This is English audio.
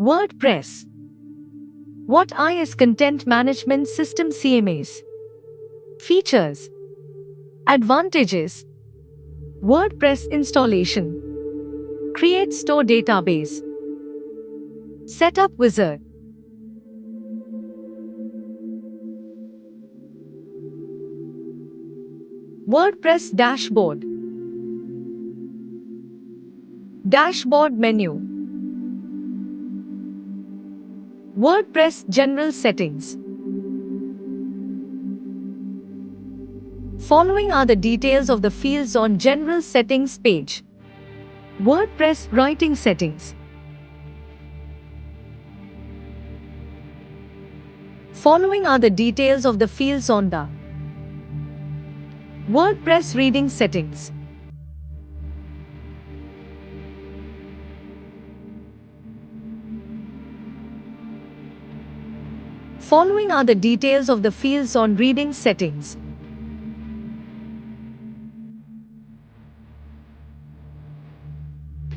WordPress. What is Content Management System CMS? Features. Advantages. WordPress installation. Create store database. Setup wizard. WordPress dashboard. Dashboard menu. WordPress general settings. Following are the details of the fields on General Settings page. WordPress writing settings. Following are the details of the fields on the WordPress reading settings. Following are the details of the fields on reading settings.